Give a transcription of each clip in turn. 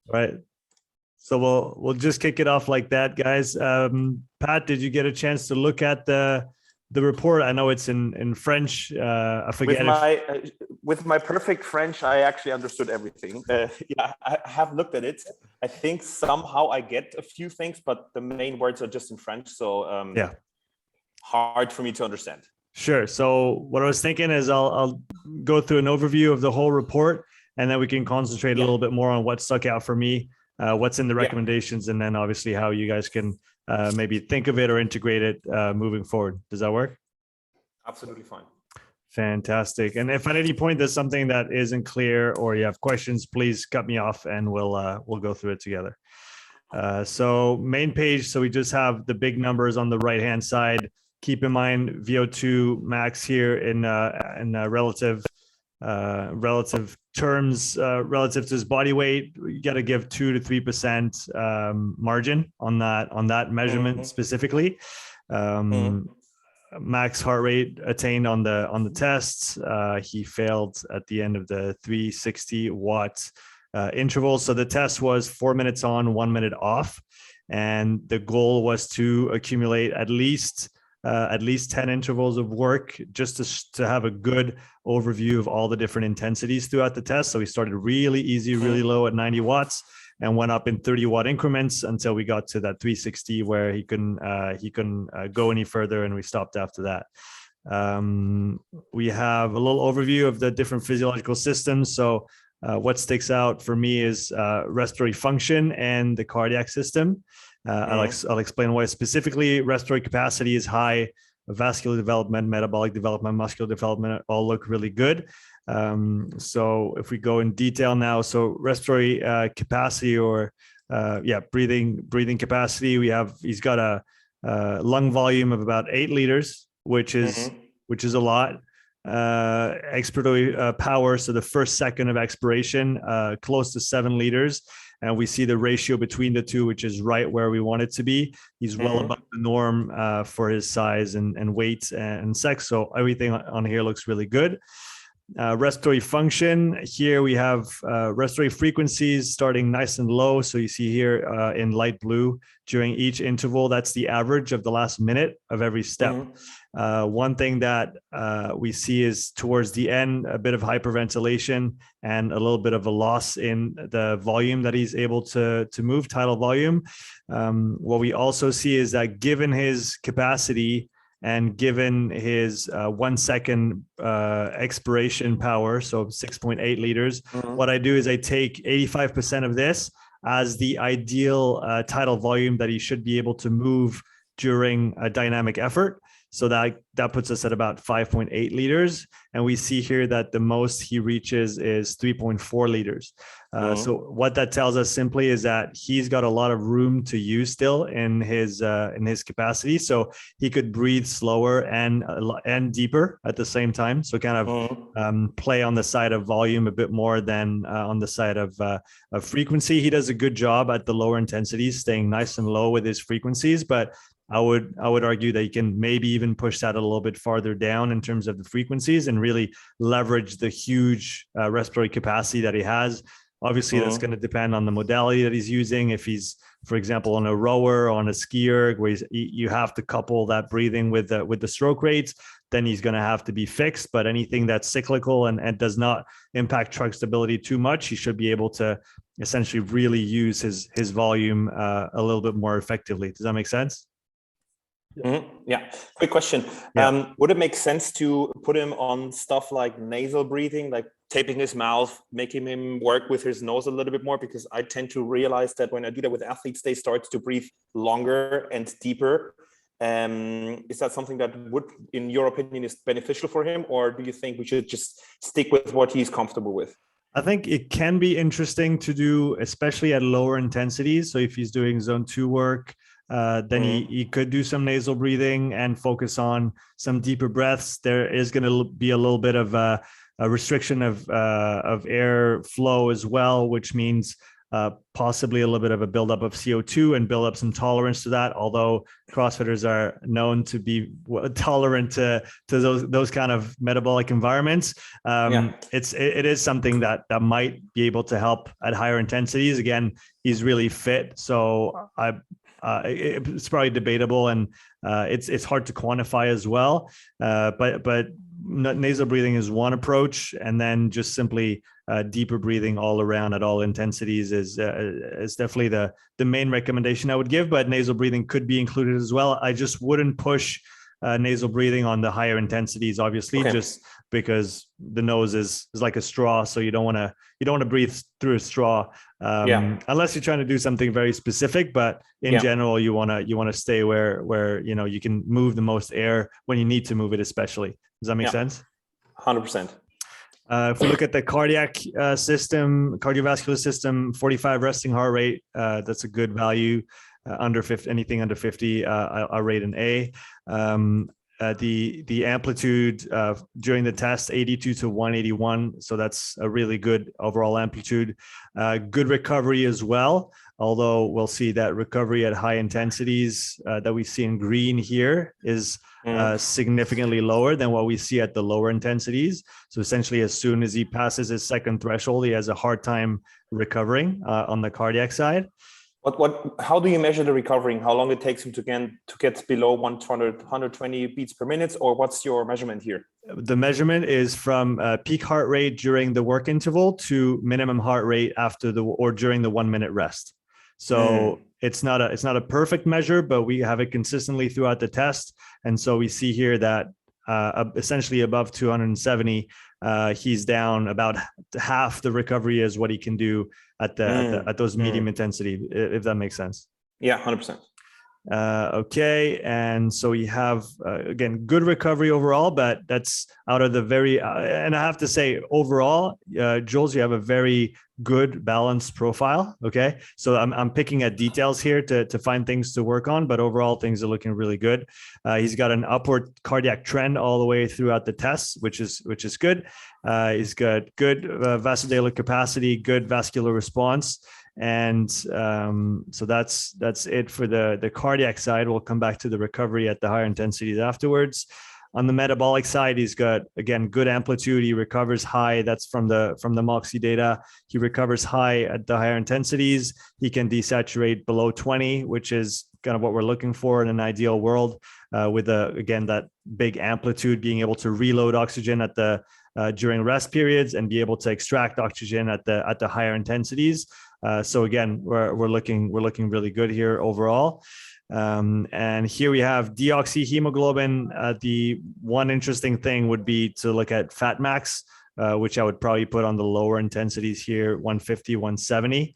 Right. So we'll just kick it off like that, guys. Pat, did you get a chance to look at the report? I know it's in French. I forget with my perfect French, I actually understood everything. Yeah, I have looked at it. I think somehow I get a few things, but the main words are just in French, so yeah, hard for me to understand. Sure. So what I was thinking is I'll go through an overview of the whole report, and then we can concentrate a little bit more on what stuck out for me, what's in the recommendations, and then obviously how you guys can maybe think of it or integrate it moving forward. Does that work? Absolutely fine. Fantastic. And if at any point there's something that isn't clear or you have questions, please cut me off and we'll go through it together. So main page. So we just have the big numbers on the right-hand side. Keep in mind VO2 max here in relative terms, relative to his body weight. You got to give 2 to 3% margin on that measurement specifically. Max heart rate attained on the tests. He failed at the end of the 360 watt interval. So the test was 4 minutes on, 1 minute off, and the goal was to accumulate at least 10 intervals of work just to have a good overview of all the different intensities throughout the test. So we started really easy, really low at 90 watts and went up in 30 watt increments until we got to that 360 where he couldn't go any further, and we stopped after that. We have a little overview of the different physiological systems. So what sticks out for me is respiratory function and the cardiac system. I'll explain why. Specifically, respiratory capacity is high, vascular development, metabolic development, muscular development all look really good. So if we go in detail now, so respiratory capacity or breathing capacity, he's got a lung volume of about 8 liters, which is a lot. Expiratory power, so the first second of expiration, close to 7 liters. And we see the ratio between the two, which is right where we want it to be. He's well above the norm for his size and weight and sex. So everything on here looks really good. Respiratory function, here we have respiratory frequencies starting nice and low. So you see here in light blue during each interval, that's the average of the last minute of every step. One thing that we see is towards the end, a bit of hyperventilation and a little bit of a loss in the volume that he's able to move, tidal volume. What we also see is that given his capacity and given his 1 second expiration power, so 6.8 liters, what I do is I take 85% of this as the ideal tidal volume that he should be able to move during a dynamic effort. So that puts us at about 5.8 liters. And we see here that the most he reaches is 3.4 liters. So what that tells us simply is that he's got a lot of room to use still in his capacity. So he could breathe slower and deeper at the same time. So kind of play on the side of volume a bit more than on the side of frequency. He does a good job at the lower intensities, staying nice and low with his frequencies, but I would argue that you can maybe even push that a little bit farther down in terms of the frequencies and really leverage the huge respiratory capacity that he has. Obviously, that's going to depend on the modality that he's using. If he's, for example, on a rower or on a skier, where you have to couple that breathing with the stroke rates, then he's going to have to be fixed. But anything that's cyclical and does not impact trunk stability too much, he should be able to essentially really use his volume a little bit more effectively. Does that make sense? Yeah. Quick question. Yeah. Would it make sense to put him on stuff like nasal breathing, like taping his mouth, making him work with his nose a little bit more? Because I tend to realize that when I do that with athletes, they start to breathe longer and deeper. Is that something that would, in your opinion, is beneficial for him? Or do you think we should just stick with what he's comfortable with? I think it can be interesting to do, especially at lower intensities. So if he's doing zone 2 work, then he could do some nasal breathing and focus on some deeper breaths. There is going to be a little bit of a restriction of air flow as well, which means possibly a little bit of a buildup of CO2 and build up some tolerance to that. Although CrossFitters are known to be tolerant to those kind of metabolic environments, it is something that might be able to help at higher intensities. Again, he's really fit, so it's probably debatable, and it's hard to quantify as well. But nasal breathing is one approach, and then just simply deeper breathing all around at all intensities is definitely the main recommendation I would give. But nasal breathing could be included as well. I just wouldn't push nasal breathing on the higher intensities, obviously, just because the nose is like a straw, so you don't want to breathe through a straw, unless you're trying to do something very specific. But in general, you want to stay where you can move the most air when you need to move it, especially. Does that make sense? 100%. If we look at the cardiac cardiovascular system, 45 resting heart rate, that's a good value. Under 50, anything under 50, I'll rate an A. The amplitude during the test, 82 to 181. So that's a really good overall amplitude. Good recovery as well. Although we'll see that recovery at high intensities that we see in green here is significantly lower than what we see at the lower intensities. So essentially, as soon as he passes his second threshold, he has a hard time recovering on the cardiac side. How do you measure the recovery? How long it takes him to get below 120 beats per minute, or what's your measurement here? The measurement is from peak heart rate during the work interval to minimum heart rate after during the 1 minute rest. So it's not a perfect measure, but we have it consistently throughout the test. And so we see here that essentially above 270, he's down about half the recovery is what he can do at those medium intensity, if that makes sense. Yeah, 100%. Okay, and so we have again good recovery overall, but that's out of the and I have to say overall, Jules, you have a very good balanced profile. Okay, so I'm picking at details here to find things to work on, but overall things are looking really good. He's got an upward cardiac trend all the way throughout the tests, which is good. He's got good vasodilator capacity, good vascular response. And so that's it for the cardiac side. We'll come back to the recovery at the higher intensities afterwards. On the metabolic side, he's got, again, good amplitude. He recovers high. That's from the Moxie data. He recovers high at the higher intensities. He can desaturate below 20, which is kind of what we're looking for in an ideal world, with again, that big amplitude, being able to reload oxygen at during rest periods and be able to extract oxygen at the higher intensities. So again, we're looking really good here overall. And here we have deoxyhemoglobin. The one interesting thing would be to look at fat max, which I would probably put on the lower intensities here, 150, 170,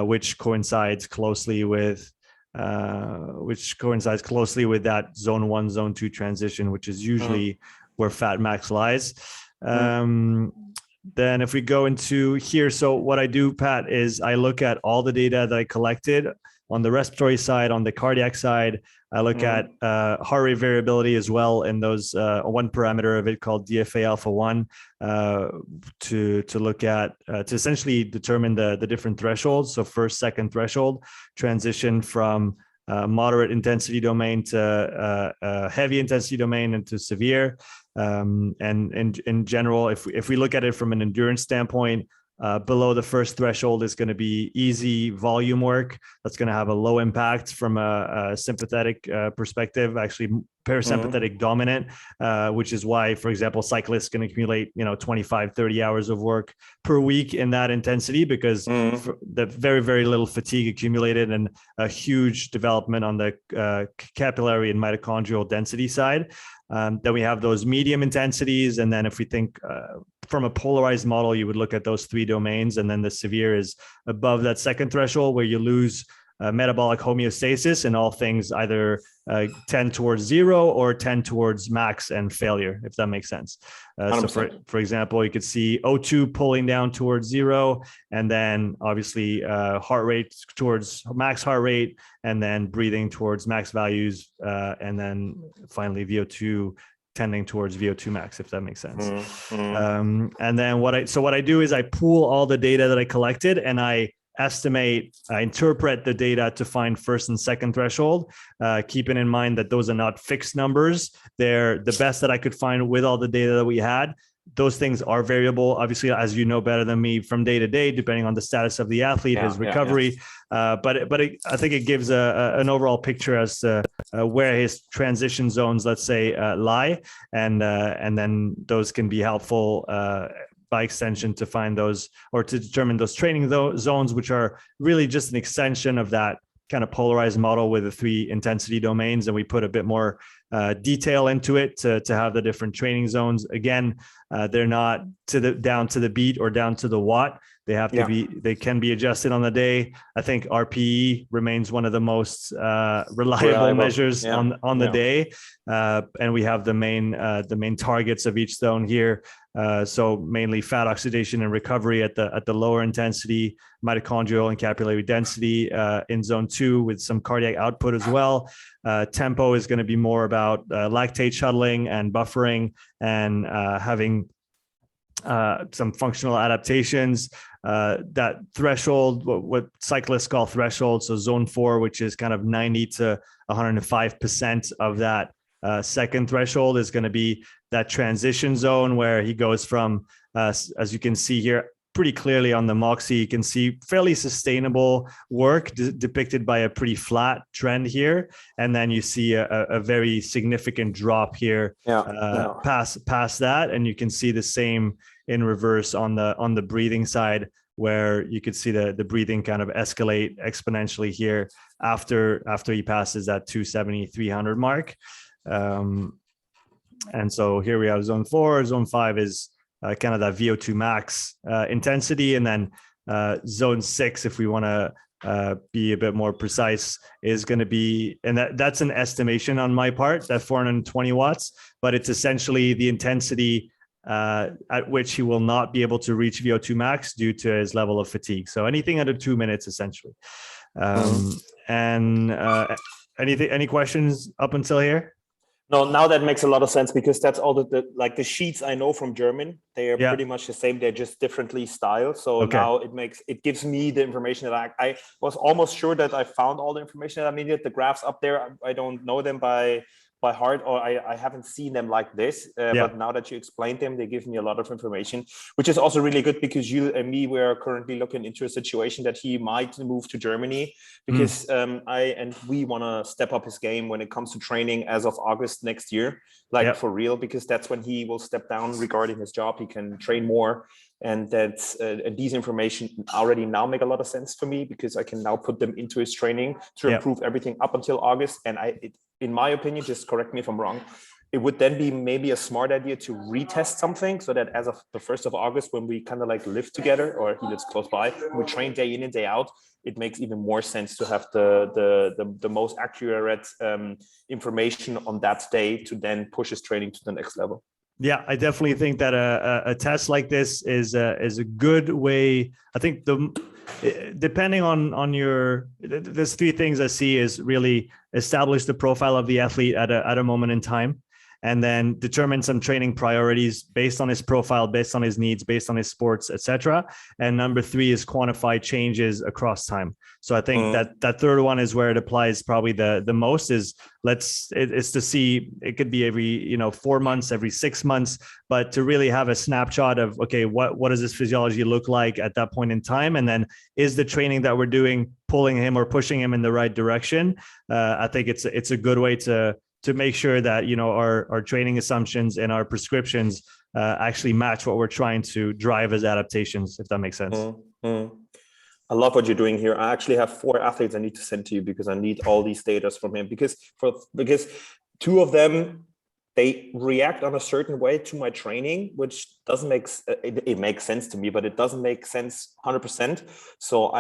which coincides closely with that zone 1, zone 2 transition, which is usually where fat max lies. Then if we go into here, so what I do, Pat, is I look at all the data that I collected on the respiratory side, on the cardiac side. I look at heart rate variability as well in those one parameter of it called DFA alpha 1 to look at to essentially determine the different thresholds. So first, second threshold, transition from moderate intensity domain to heavy intensity domain and to severe. And in general, if we look at it from an endurance standpoint, below the first threshold is going to be easy volume work. That's going to have a low impact from a sympathetic perspective, actually parasympathetic dominant, which is why, for example, cyclists can accumulate, 25, 30 hours of work per week in that intensity, because the very, very little fatigue accumulated and a huge development on the capillary and mitochondrial density side. Then we have those medium intensities. And then if we think from a polarized model, you would look at those 3 domains. And then the severe is above that second threshold, where you lose metabolic homeostasis and all things either tend towards 0 or tend towards max and failure, if that makes sense. So for example, you could see O2 pulling down towards 0, and then obviously heart rate towards max heart rate, and then breathing towards max values, and then finally VO2 tending towards VO2 max, if that makes sense. And then what I do is I pool all the data that I collected, and I estimate, interpret the data to find first and second threshold, keeping in mind that those are not fixed numbers. They're the best that I could find with all the data that we had. Those things are variable, obviously, as you know better than me, from day to day, depending on the status of the athlete, his recovery. But I think it gives an overall picture as to where his transition zones, let's say, lie, and then those can be helpful by extension to find those, or to determine those training zones, which are really just an extension of that kind of polarized model with the 3 intensity domains, and we put a bit more detail into it to have the different training zones. Again, they're not down to the beat or down to the watt. They have to be, they can be adjusted on the day. I think RPE remains one of the most reliable measures on the day. And we have the main targets of each zone here. So mainly fat oxidation and recovery at the lower intensity, mitochondrial and capillary density in zone 2 with some cardiac output as well. Tempo is going to be more about lactate shuttling and buffering and having some functional adaptations. That threshold, what cyclists call threshold, so zone 4, which is kind of 90 to 105% of that second threshold, is going to be that transition zone where he goes from, as you can see here, pretty clearly on the Moxie, you can see fairly sustainable work depicted by a pretty flat trend here. And then you see a very significant drop here past that. And you can see the same in reverse on the breathing side, where you could see the breathing kind of escalate exponentially here after he passes that 270, 300 mark. And so here we have zone 4. Zone 5 is kind of that VO2 max intensity. And then zone 6, if we want to be a bit more precise, is going to be, and that's an estimation on my part, that 420 watts, but it's essentially the intensity at which he will not be able to reach VO2 max due to his level of fatigue. So anything under 2 minutes, essentially. And any questions up until here? No, now that makes a lot of sense, because that's all the sheets I know from German. They are pretty much the same. They're just differently styled. So now it gives me the information that I was almost sure that I found all the information that I needed. The graphs up there, I don't know them by heart, or I haven't seen them like this. But now that you explained them, they give me a lot of information, which is also really good, because you and me, we're currently looking into a situation that he might move to Germany, because we want to step up his game when it comes to training as of August next year, for real, because that's when he will step down regarding his job. He can train more. And that's these information already now make a lot of sense for me, because I can now put them into his training to improve everything up until August. And in my opinion, just correct me if I'm wrong, it would then be maybe a smart idea to retest something, so that as of the 1st of August, when we kind of live together, or he lives close by, we train day in and day out, it makes even more sense to have the most accurate information on that day to then push his training to the next level. Yeah, I definitely think that a test like this is a good way. I think depending on there's 3 things I see is really establish the profile of the athlete at a moment in time, and then determine some training priorities based on his profile, based on his needs, based on his sports, etc. And number 3 is quantify changes across time. So I think that third one is where it applies probably the most, is it's to see, it could be every 4 months, every 6 months, but to really have a snapshot of, okay, what does this physiology look like at that point in time? And then is the training that we're doing pulling him or pushing him in the right direction? I think it's a good way to make sure that our training assumptions and our prescriptions actually match what we're trying to drive as adaptations, if that makes sense. I love what you're doing here. I actually have 4 athletes I need to send to you, because I need all these data from him, because 2 of them, they react on a certain way to my training, which doesn't make it makes sense to me, but it doesn't make sense 100%. So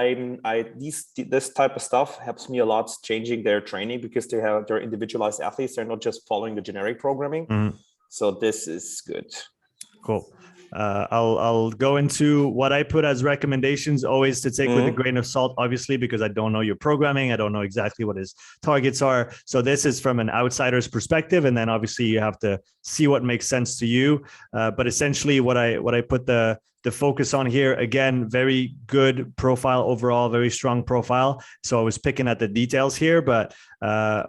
this type of stuff helps me a lot changing their training, because they're individualized athletes. They're not just following the generic programming. So this is good. Cool. I'll go into what I put as recommendations, always to take with a grain of salt, obviously, because I don't know your programming. I don't know exactly what his targets are. So this is from an outsider's perspective. And then obviously you have to see what makes sense to you. But essentially what I put the the focus on here, again, very good profile overall, very strong profile. So I was picking at the details here, but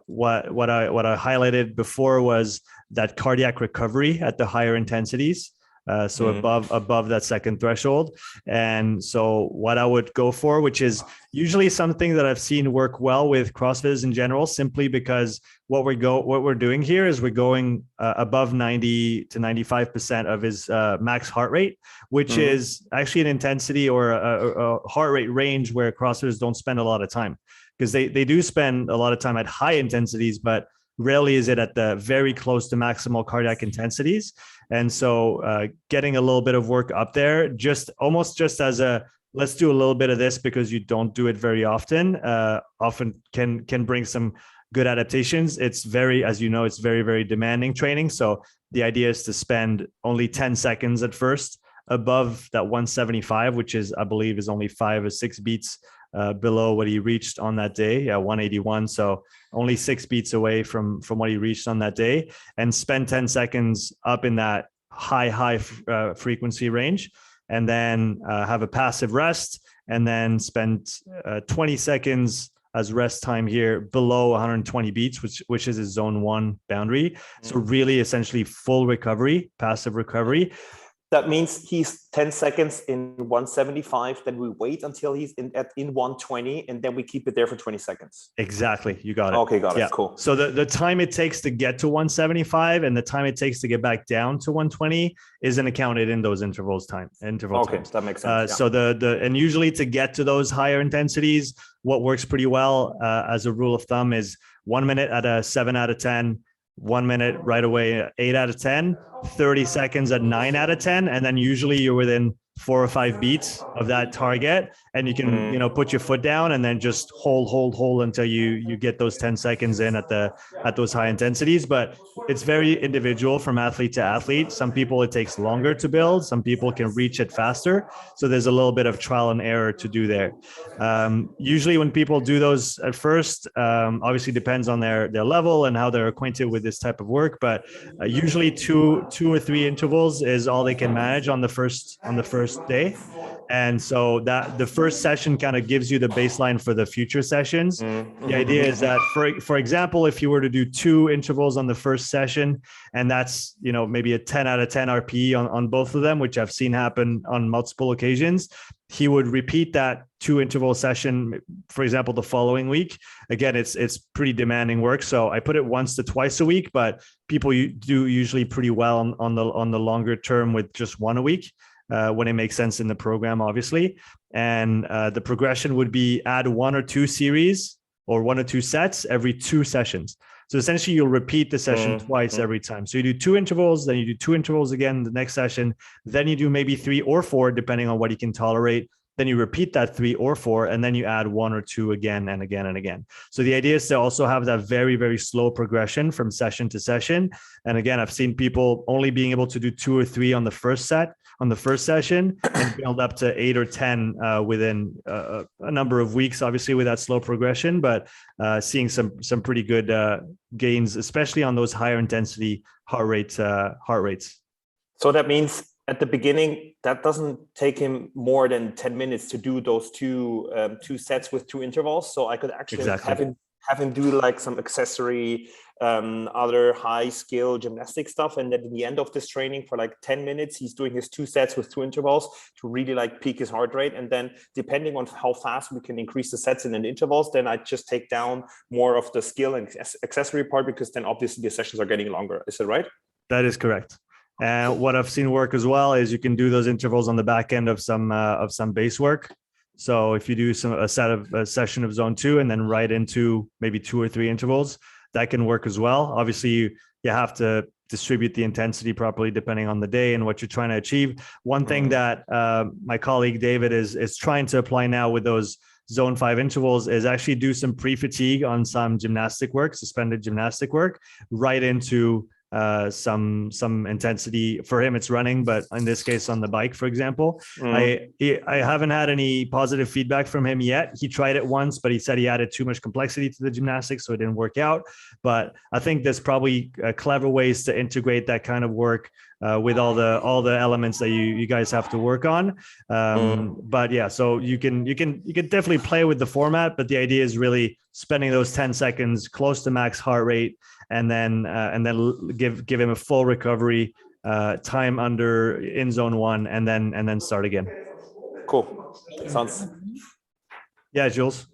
what I highlighted before was that cardiac recovery at the higher intensities. So above that second threshold. And so what I would go for, which is usually something that I've seen work well with CrossFitters in general, simply because what we're doing here is we're going above 90 to 95% of his max heart rate, which is actually an intensity or a heart rate range where CrossFitters don't spend a lot of time, because they do spend a lot of time at high intensities, but rarely is it at the very close to maximal cardiac intensities. And so getting a little bit of work up there, just as a, let's do a little bit of this because you don't do it very often, often can bring some good adaptations. It's very, as you know, it's very, very demanding training. So the idea is to spend only 10 seconds at first above that 175, which is, I believe, is only 5 or 6 beats below what he reached on that day, 181. So only 6 beats away from what he reached on that day, and spend 10 seconds up in that high frequency range, and then have a passive rest, and then spend 20 seconds as rest time here below 120 beats, which is his zone 1 boundary. So really essentially full recovery, passive recovery. That means he's 10 seconds in 175, then we wait until he's in 120, and then we keep it there for 20 seconds. Exactly. You got it. Okay, got it. Cool. So the time it takes to get to 175 and the time it takes to get back down to 120 isn't accounted in those interval times. That makes sense. So and usually to get to those higher intensities, what works pretty well as a rule of thumb is 1 minute at a 7 out of 10, 1 minute right away, 8 out of 10, 30 seconds at 9 out of 10. And then usually you're within 4 or 5 beats of that target, and you can, put your foot down and then just hold until you get those 10 seconds in at those high intensities. But it's very individual from athlete to athlete. Some people, it takes longer to build. Some people can reach it faster. So there's a little bit of trial and error to do there. Usually when people do those at first, obviously depends on their level and how they're acquainted with this type of work. But usually two or three intervals is all they can manage on the first day. And so that the first session kind of gives you the baseline for the future sessions. The idea is that, for example, if you were to do 2 intervals on the first session, and that's, maybe a 10 out of 10 RPE on both of them, which I've seen happen on multiple occasions, he would repeat that 2 interval session, for example, the following week. Again, it's pretty demanding work. So I put it once to twice a week, but people do usually pretty well on the longer term with just 1 a week. When it makes sense in the program, obviously. And the progression would be add 1 or 2 series or 1 or 2 sets every 2 sessions. So essentially you'll repeat the session twice every time. So you do 2 intervals, then you do 2 intervals again the next session, then you do maybe 3 or 4, depending on what you can tolerate. Then you repeat that 3 or 4, and then you add 1 or 2 again and again and again. So the idea is to also have that very, very slow progression from session to session. And again, I've seen people only being able to do 2 or 3 on the first session, and build up to 8 or 10 within a number of weeks, obviously with that slow progression, but seeing some pretty good gains, especially on those higher intensity heart rates. So that means at the beginning, that doesn't take him more than 10 minutes to do those two sets with 2 intervals. So I could actually have him do like some accessory, other high skill gymnastic stuff. And then at the end of this training for like 10 minutes, he's doing his 2 sets with 2 intervals to really like peak his heart rate. And then depending on how fast we can increase the sets and then the intervals, then I just take down more of the skill and accessory part, because then obviously the sessions are getting longer. Is that right? That is correct. And what I've seen work as well is you can do those intervals on the back end of some base work. So if you do a session of zone 2 and then right into maybe 2 or 3 intervals, that can work as well. Obviously, you have to distribute the intensity properly depending on the day and what you're trying to achieve. One thing that my colleague David is trying to apply now with those zone 5 intervals is actually do some pre-fatigue on some gymnastic work, suspended gymnastic work, right into some intensity. For him it's running, but in this case on the bike, for example. I haven't had any positive feedback from him yet. He tried it once, but he said he added too much complexity to the gymnastics, so it didn't work out. But I think there's probably clever ways to integrate that kind of work with all the elements that you guys have to work on. But yeah, so you can definitely play with the format, but the idea is really spending those 10 seconds close to max heart rate, and then give him a full recovery time under in zone 1, and then start again. Cool. Sounds. Yeah, Jules.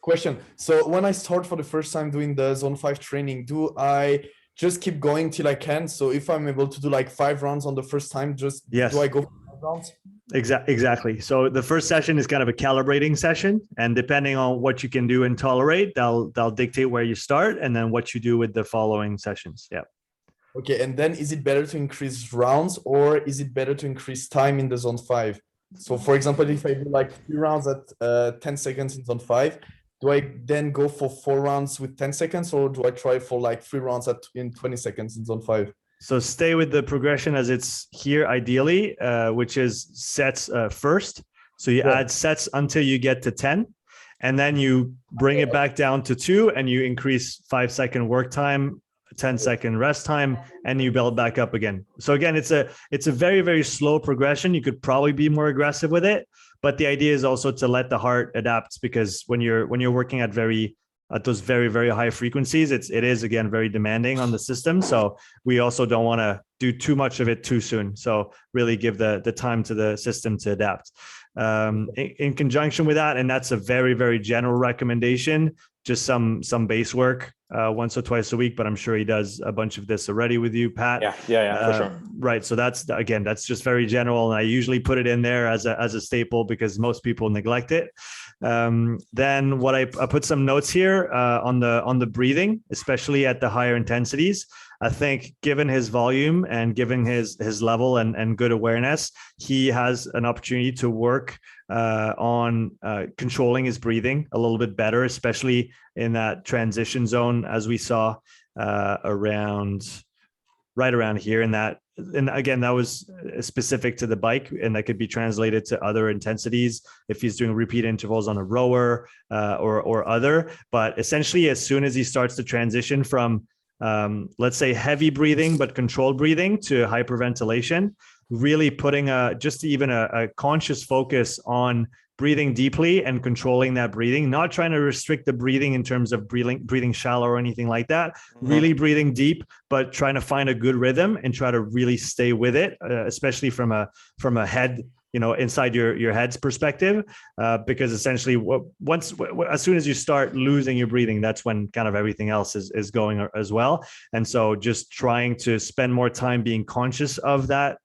Question. So when I start for the first time doing the zone 5 training, do I just keep going till I can? So if I'm able to do like 5 rounds on the first time, yes. Do I go for 5 rounds? Exactly. So the first session is kind of a calibrating session, and depending on what you can do and tolerate, they'll dictate where you start and then what you do with the following sessions. Yeah. Okay. And then is it better to increase rounds, or is it better to increase time in the zone 5? So for example, if I do like 3 rounds at 10 seconds in zone 5, do I then go for 4 rounds with 10 seconds, or do I try for like 3 rounds in 20 seconds in zone 5? So stay with the progression as it's here, ideally, which is sets first. So you add sets until you get to 10, and then you bring it back down to 2, and you increase 5-second work time, 10-second rest time, and you build back up again. So again, it's a very, very slow progression. You could probably be more aggressive with it, but the idea is also to let the heart adapt, because when you're working at those very, very high frequencies, it is again very demanding on the system. So we also don't want to do too much of it too soon. So really give the time to the system to adapt. In conjunction with that, and that's a very, very general recommendation, just some base work once or twice a week, but I'm sure he does a bunch of this already with you, Pat. Yeah, for sure. Right. So that's just very general. And I usually put it in there as a staple because most people neglect it. Then what I put some notes here on the breathing, especially at the higher intensities. I think given his volume and given his level and good awareness, he has an opportunity to work on controlling his breathing a little bit better, especially in that transition zone, as we saw right around here. And again, that was specific to the bike, and that could be translated to other intensities if he's doing repeat intervals on a rower or other. But essentially, as soon as he starts to transition from let's say heavy breathing but controlled breathing to hyperventilation, really putting just even a conscious focus on breathing deeply and controlling that breathing, not trying to restrict the breathing in terms of breathing shallow or anything like that, really breathing deep, but trying to find a good rhythm and try to really stay with it, especially from a head, inside your head's perspective, because essentially as soon as you start losing your breathing, that's when kind of everything else is going as well. And so just trying to spend more time being conscious of that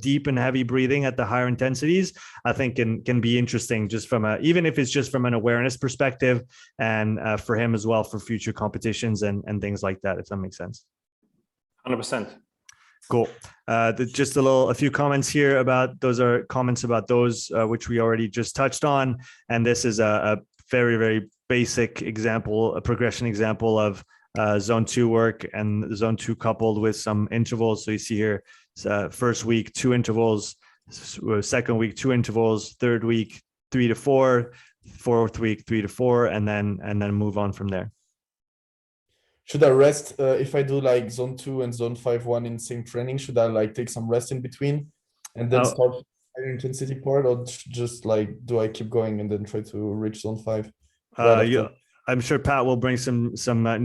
deep and heavy breathing at the higher intensities, I think can be interesting, just even if it's just from an awareness perspective, and for him as well for future competitions and things like that, if that makes sense. 100%. Cool. Just a few comments here about those are comments about those which we already just touched on. And this is a very, very basic example, a progression example of zone 2 work and zone 2 coupled with some intervals. So you see here, first week, 2 intervals, second week, 2 intervals, third week, 3 to 4, fourth week, 3 to 4, and then move on from there. Should I rest if I do like zone 2 and zone 5-1 in same training? Should I like take some rest in between and then start higher intensity part, or just like do I keep going and then try to reach zone 5? I'm sure Pat will bring some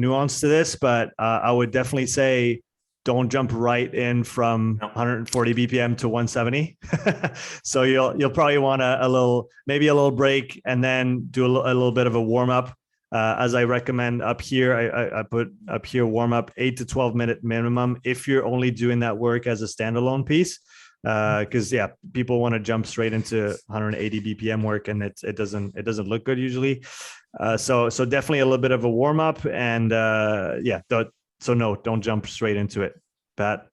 nuance to this, but I would definitely say don't jump right in from 140 BPM to 170. So you'll probably want a little break, and then do a little bit of a warm up. As I recommend up here, I put up here warm up 8 to 12 minute minimum if you're only doing that work as a standalone piece, because people want to jump straight into 180 BPM work, and it doesn't look good usually. So definitely a little bit of a warm up, and don't jump straight into it, Pat.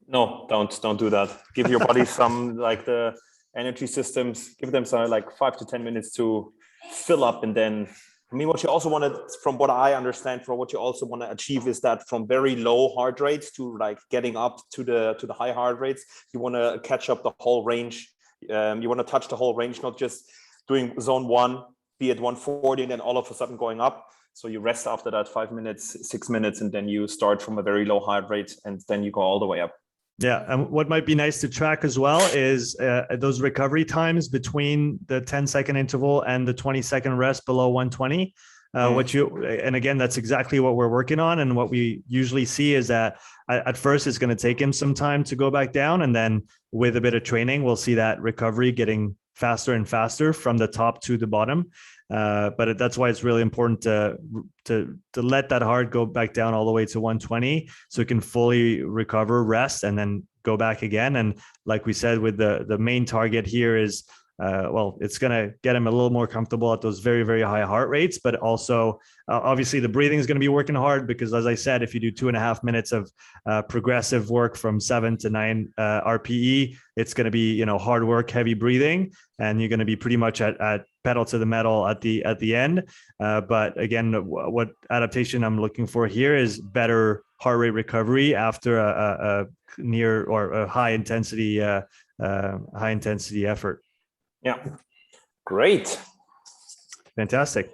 No, don't do that. Give your body some like the energy systems. Give them some like 5 to 10 minutes to fill up, and then. I mean, what you also want to, from what I understand, from what you also want to achieve is that from very low heart rates to like getting up to the high heart rates, you want to catch up the whole range. You want to touch the whole range, not just doing zone 1, be at 140, and then all of a sudden going up. So you rest after that 5 minutes, 6 minutes, and then you start from a very low heart rate, and then you go all the way up. Yeah, and what might be nice to track as well is those recovery times between the 10-second interval and the 20-second rest below 120. And again, that's exactly what we're working on. And what we usually see is that at first it's going to take him some time to go back down. And then with a bit of training, we'll see that recovery getting faster and faster from the top to the bottom. But that's why it's really important to let that heart go back down all the way to 120 so it can fully recover, rest, and then go back again. And like we said, with the main target here is, it's going to get him a little more comfortable at those very, very high heart rates, but also obviously the breathing is going to be working hard because, as I said, if you do 2.5 minutes of progressive work from 7 to 9 RPE, it's going to be, hard work, heavy breathing, and you're going to be pretty much at pedal to the metal at the end. But again, what adaptation I'm looking for here is better heart rate recovery after a near or a high intensity effort. Yeah, great. Fantastic.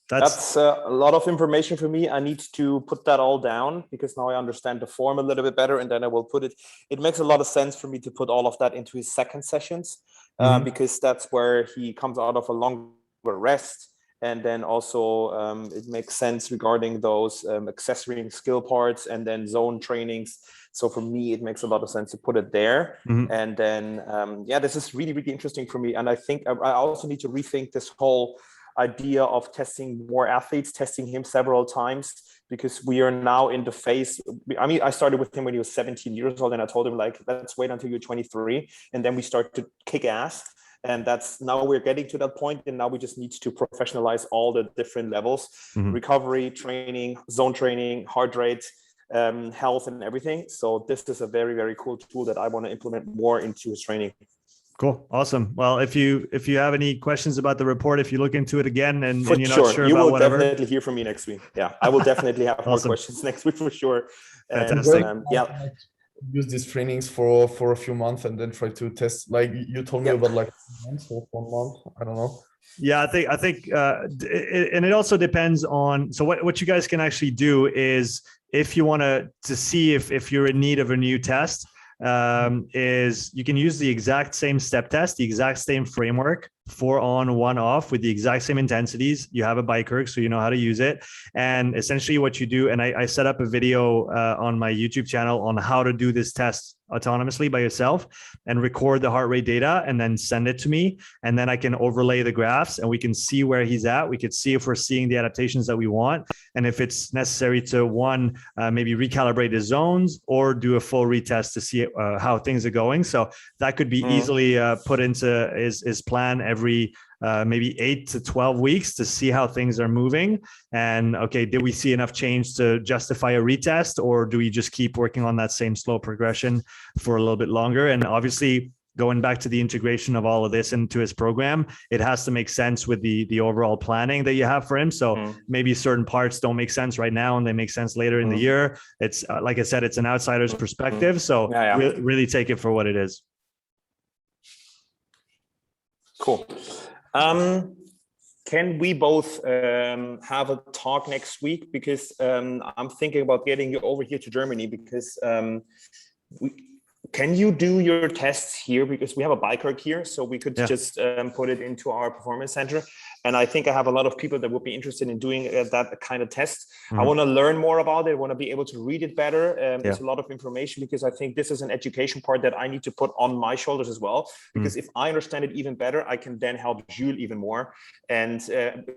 That's a lot of information for me. I need to put that all down because now I understand the form a little bit better, and then I will put it. It makes a lot of sense for me to put all of that into his second sessions because that's where he comes out of a longer rest. And then also it makes sense regarding those accessory and skill parts and then zone trainings. So for me, it makes a lot of sense to put it there. And then, this is really, really interesting for me. And I think I also need to rethink this whole idea of testing more athletes, testing him several times, because we are now in the phase. I mean, I started with him when he was 17 years old, and I told him, like, let's wait until you're 23. And then we start to kick ass. And that's now we're getting to that point, and now we just need to professionalize all the different levels, recovery, training, zone training, heart rate, health, and everything. So this is a very, very cool tool that I want to implement more into his training. Cool. Awesome. Well, if you have any questions about the report, if you look into it again and you're sure. not sure you about will whatever, definitely hear from me next week. Yeah, I will definitely have more questions next week for sure. Fantastic. And, use these trainings for a few months and then try to test, like you told me about, like 1 month or 1 month. I don't know. Yeah, I think and it also depends on, so what you guys can actually do is, if you want to see if you're in need of a new test, is you can use the exact same step test, the exact same framework, 4 on, 1 off, with the exact same intensities. You have a bike erg, so you know how to use it. And essentially what you do, and I set up a video on my YouTube channel on how to do this test autonomously by yourself and record the heart rate data and then send it to me. And then I can overlay the graphs and we can see where he's at. We could see if we're seeing the adaptations that we want. And if it's necessary to maybe recalibrate the zones or do a full retest to see how things are going. So that could be easily put into his plan every maybe 8 to 12 weeks to see how things are moving. And okay, did we see enough change to justify a retest, or do we just keep working on that same slow progression for a little bit longer? And obviously, going back to the integration of all of this into his program, it has to make sense with the overall planning that you have for him. So maybe certain parts don't make sense right now and they make sense later in the year. It's like I said, it's an outsider's perspective. So really take it for what it is. Cool. Can we both have a talk next week? Because I'm thinking about getting you over here to Germany, because can you do your tests here? Because we have a bike erg here, so we could just put it into our performance center. And I think I have a lot of people that would be interested in doing that kind of test. I want to learn more about it. I want to be able to read it better. There's a lot of information, because I think this is an education part that I need to put on my shoulders as well. Because if I understand it even better, I can then help Jules even more. And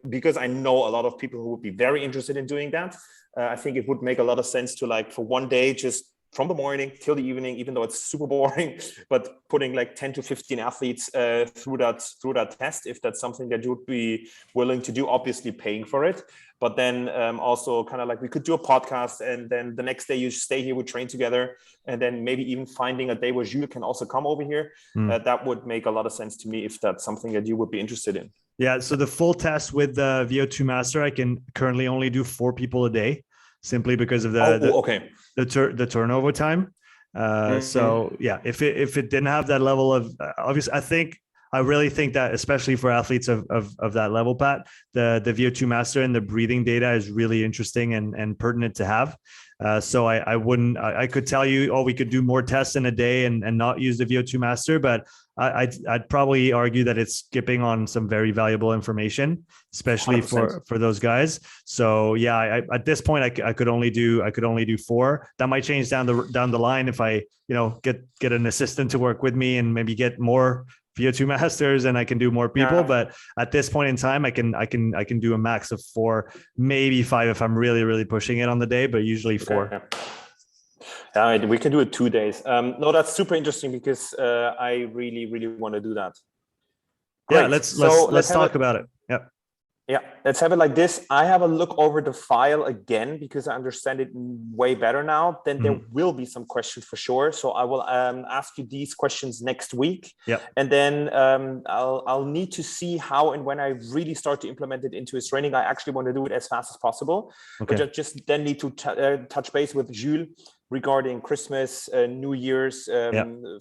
because I know a lot of people who would be very interested in doing that, I think it would make a lot of sense to, like, for one day, just from the morning till the evening, even though it's super boring, but putting like 10 to 15 athletes through that test, if that's something that you would be willing to do, obviously paying for it. But then also kind of like we could do a podcast, and then the next day you stay here, we train together, and then maybe even finding a day where Jules can also come over here. That would make a lot of sense to me if that's something that you would be interested in. Yeah, so the full test with the VO2 Master, I can currently only do 4 people a day, simply because of the turnover time. So yeah, if it didn't have that level of obviously, I think I really think that, especially for athletes of that level, Pat, the VO2 master and the breathing data is really interesting and pertinent to have. So I could tell you, oh, we could do more tests in a day and not use the VO2 master, but I'd probably argue that it's skipping on some very valuable information, especially 100%. for those guys. So yeah, at this point, I could only do 4. That might change down the line if I, get an assistant to work with me and maybe get more VO2 masters and I can do more people. But at this point in time, I can do a max of 4, maybe 5 if I'm really, really pushing it on the day, but usually 4. Yeah, we can do it 2 days. No, that's super interesting because I really, really want to do that. Great. Yeah, let's talk about it. Yeah. Yeah, let's have it like this. I have a look over the file again because I understand it way better now. Then there will be some questions for sure. So I will ask you these questions next week. Yeah. And then I'll need to see how and when I really start to implement it into his training. I actually want to do it as fast as possible. Okay. But just then need to touch base with Jules regarding Christmas, New Year's,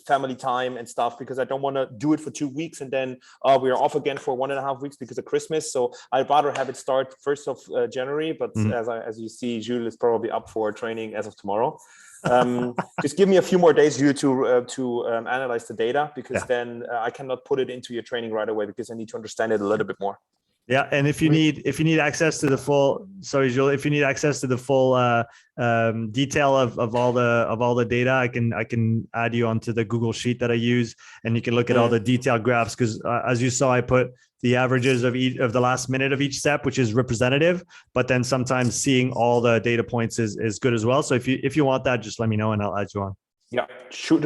family time and stuff, because I don't want to do it for 2 weeks and then we're off again for 1.5 weeks because of Christmas. So I'd rather have it start 1st of January, but as you see, Jules is probably up for training as of tomorrow. Just give me a few more days, Jules, to analyze the data, because then I cannot put it into your training right away because I need to understand it a little bit more. Yeah, and if you need access to the full, sorry, Jules, if you need access to the full detail of all the data, I can add you onto the Google sheet that I use, and you can look at all the detailed graphs. Because as you saw, I put the averages of the last minute of each step, which is representative. But then sometimes seeing all the data points is good as well. So if you want that, just let me know and I'll add you on. Yeah, shoot,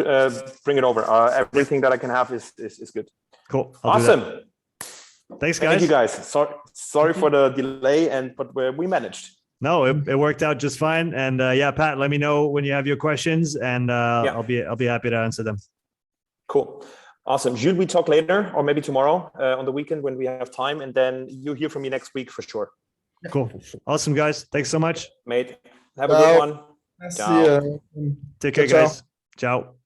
bring it over. Everything that I can have is good. Cool. Awesome. Thanks, guys. Thank you, guys. Sorry for the delay, but we managed. No, it worked out just fine. And yeah, Pat, let me know when you have your questions, and I'll be happy to answer them. Cool, awesome. Jules, we talk later, or maybe tomorrow on the weekend when we have time, and then you'll hear from me next week for sure. Cool, awesome, guys. Thanks so much, mate. Have a good one. Ciao. Take care, guys. Ciao.